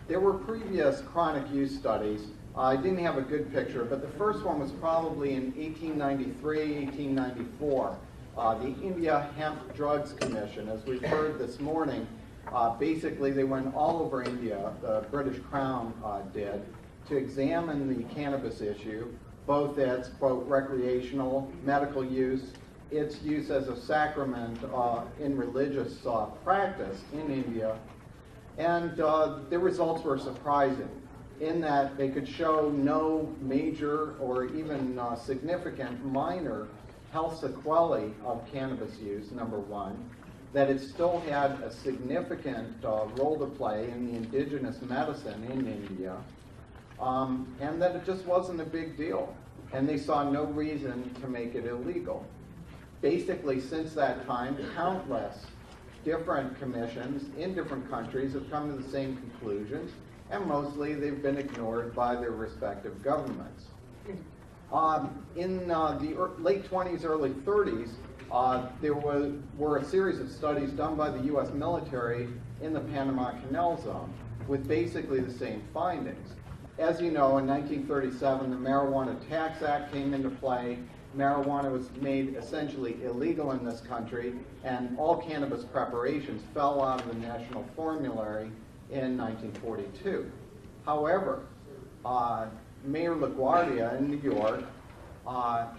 There were previous chronic use studies. I didn't have a good picture, but the first one was probably in 1893, 1894. The India Hemp Drugs Commission, as we've heard this morning, basically they went all over India, the British Crown did, to examine the cannabis issue, both its, quote, recreational, medical use, its use as a sacrament in religious practice in India. And the results were surprising in that they could show no major or even significant minor health sequelae of cannabis use, number one, that it still had a significant role to play in the indigenous medicine in India, and that it just wasn't a big deal. And they saw no reason to make it illegal. Basically, since that time, countless different commissions in different countries have come to the same conclusions, and mostly they've been ignored by their respective governments. In the late 20s, early 30s, there were a series of studies done by the U.S. military in the Panama Canal Zone with basically the same findings. As you know, in 1937, the Marijuana Tax Act came into play. Marijuana was made essentially illegal in this country, and all cannabis preparations fell out of the national formulary in 1942. However, Mayor LaGuardia in New York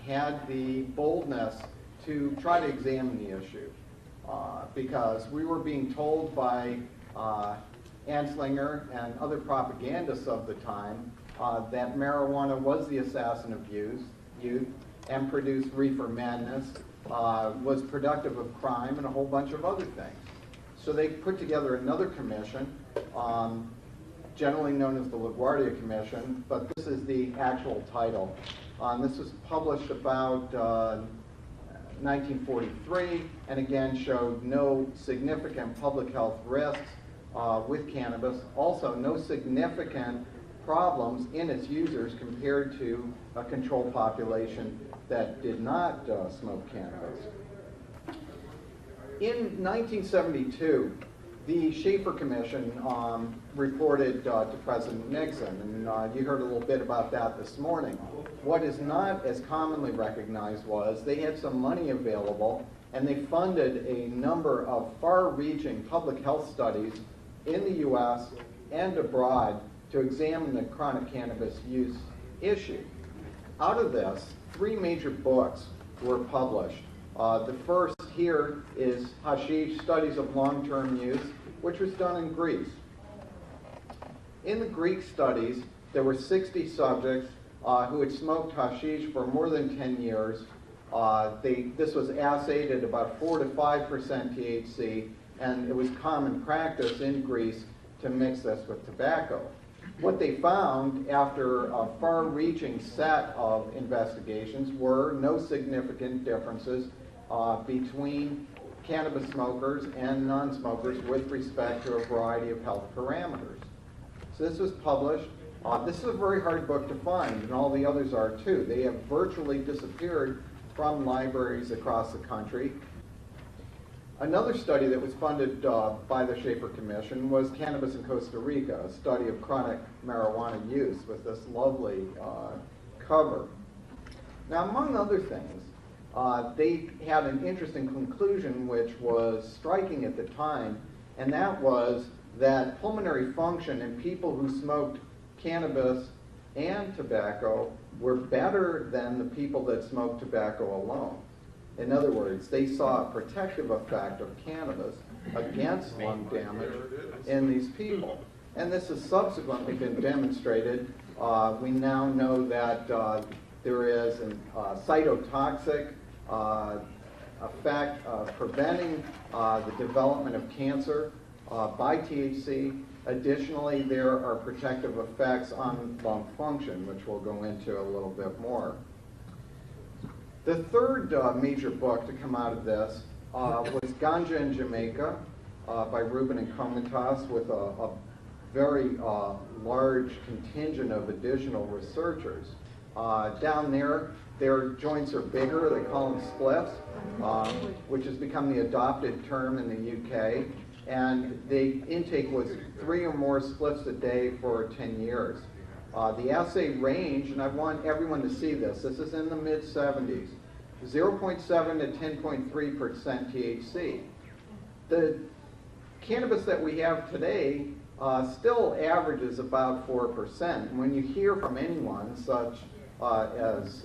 had the boldness to try to examine the issue because we were being told by Anslinger and other propagandists of the time that marijuana was the assassin of youth and produced reefer madness, was productive of crime, and a whole bunch of other things. So they put together another commission, generally known as the LaGuardia Commission, but this is the actual title. This was published about 1943, and again showed no significant public health risks with cannabis, also no significant problems in its users compared to a control population that did not smoke cannabis. In 1972, the Schaefer Commission reported to President Nixon, and you heard a little bit about that this morning. What is not as commonly recognized was they had some money available, and they funded a number of far-reaching public health studies in the U.S. and abroad to examine the chronic cannabis use issue. Out of this, 3 major books were published. The first here is Hashish, Studies of Long-Term Use, which was done in Greece. In the Greek studies, there were 60 subjects who had smoked hashish for more than 10 years. This was assayed at about 4 to 5% THC, and it was common practice in Greece to mix this with tobacco. What they found after a far-reaching set of investigations were no significant differences between cannabis smokers and non-smokers with respect to a variety of health parameters. So this was published. This is a very hard book to find, and all the others are too. They have virtually disappeared from libraries across the country. Another study that was funded by the Schaefer Commission was Cannabis in Costa Rica, a study of chronic marijuana use with this lovely cover. Now, among other things, they had an interesting conclusion which was striking at the time, and that was that pulmonary function in people who smoked cannabis and tobacco were better than the people that smoked tobacco alone. In other words, they saw a protective effect of cannabis against lung damage in these people. And this has subsequently been demonstrated. We now know that there is a cytotoxic effect of preventing the development of cancer by THC. Additionally, there are protective effects on lung function, which we'll go into a little bit more. The third major book to come out of this was Ganja in Jamaica by Rubin and Komentas, with a very large contingent of additional researchers. Down there, their joints are bigger. They call them spliffs, which has become the adopted term in the UK. and the intake was 3 or more spliffs a day for 10 years. The assay range, and I want everyone to see this, this is in the mid-70s, 0.7 to 10.3% THC. The cannabis that we have today still averages about 4%. When you hear from anyone, such as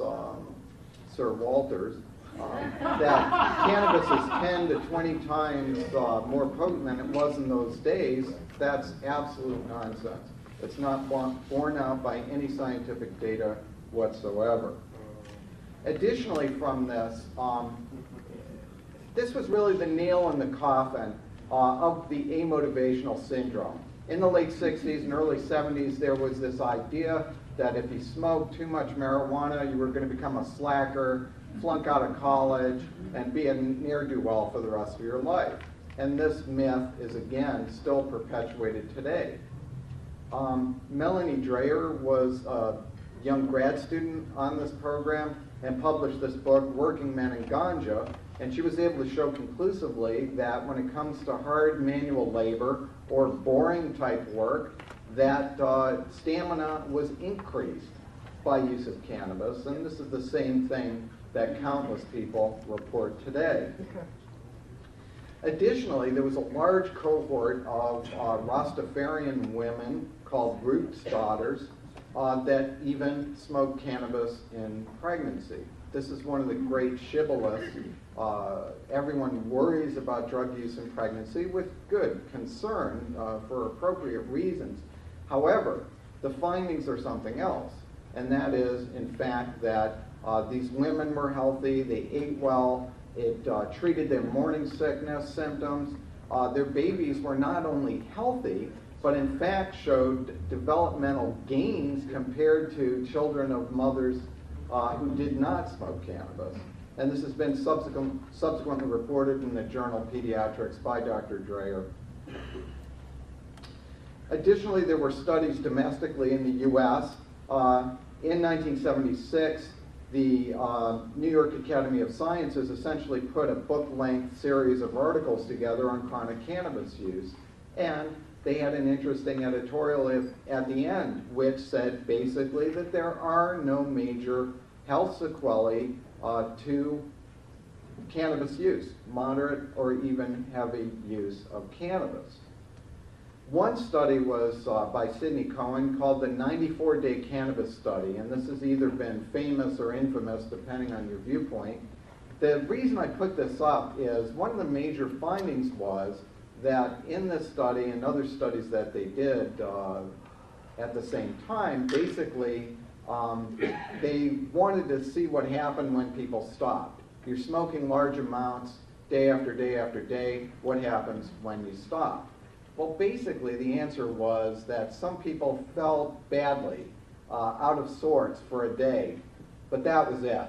Sir Walters, that cannabis is 10 to 20 times more potent than it was in those days, that's absolute nonsense. It's not borne out by any scientific data whatsoever. Additionally from this, this was really the nail in the coffin of the amotivational syndrome. In the late 60s and early 70s, there was this idea that if you smoked too much marijuana, you were going to become a slacker, flunk out of college, and be a ne'er-do-well for the rest of your life. And this myth is, again, still perpetuated today. Melanie Dreyer was a young grad student on this program and published this book, Working Men and Ganja, and she was able to show conclusively that when it comes to hard manual labor or boring type work, that stamina was increased by use of cannabis, and this is the same thing that countless people report today. Additionally, there was a large cohort of Rastafarian women called Roots daughters that even smoked cannabis in pregnancy. This is one of the great shibboleths. Everyone worries about drug use in pregnancy with good concern for appropriate reasons. However, the findings are something else, and that is, in fact, that these women were healthy, they ate well, it treated their morning sickness symptoms. Their babies were not only healthy, but in fact showed developmental gains compared to children of mothers who did not smoke cannabis. And this has been subsequently reported in the journal Pediatrics by Dr. Dreyer. Additionally, there were studies domestically in the U.S. In 1976, the New York Academy of Sciences essentially put a book-length series of articles together on chronic cannabis use. And they had an interesting editorial at the end, which said basically that there are no major health sequelae to cannabis use, moderate or even heavy use of cannabis. One study was by Sidney Cohen called the 94-Day Cannabis Study, and this has either been famous or infamous depending on your viewpoint. The reason I put this up is one of the major findings was that in this study and other studies that they did at the same time, basically they wanted to see what happened when people stopped. You're smoking large amounts day after day after day. What happens when you stop? Well, basically the answer was that some people felt badly, out of sorts for a day, but that was it,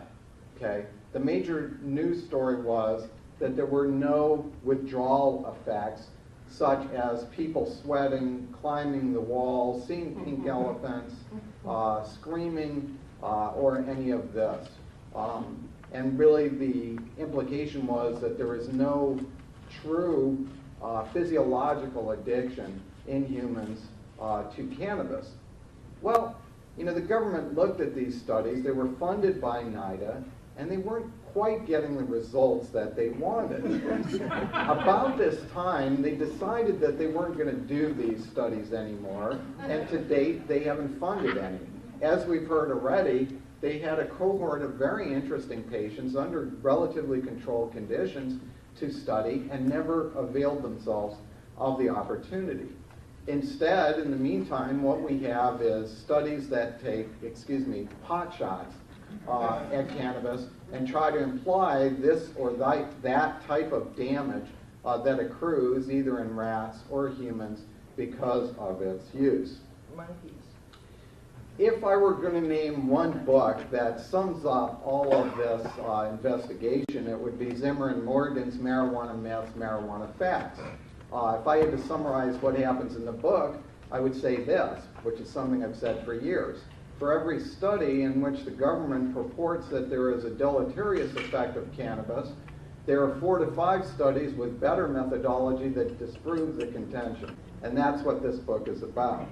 okay? The major news story was that there were no withdrawal effects, such as people sweating, climbing the walls, seeing pink elephants, screaming, or any of this. And really the implication was that there is no true physiological addiction in humans to cannabis. Well, you know, the government looked at these studies. They were funded by NIDA, and they weren't quite getting the results that they wanted. About this time, they decided that they weren't going to do these studies anymore, and to date, they haven't funded any. As we've heard already, they had a cohort of very interesting patients under relatively controlled conditions to study and never availed themselves of the opportunity. Instead, in the meantime, what we have is studies that take, pot shots at cannabis and try to imply this or that type of damage that accrues either in rats or humans because of its use. Monkeys. If I were going to name one book that sums up all of this investigation, it would be Zimmer and Morgan's Marijuana Myths, Marijuana Facts. If I had to summarize what happens in the book, I would say this, which is something I've said for years. For every study in which the government purports that there is a deleterious effect of cannabis, There are 4 to 5 studies with better methodology that disprove the contention. And that's what this book is about.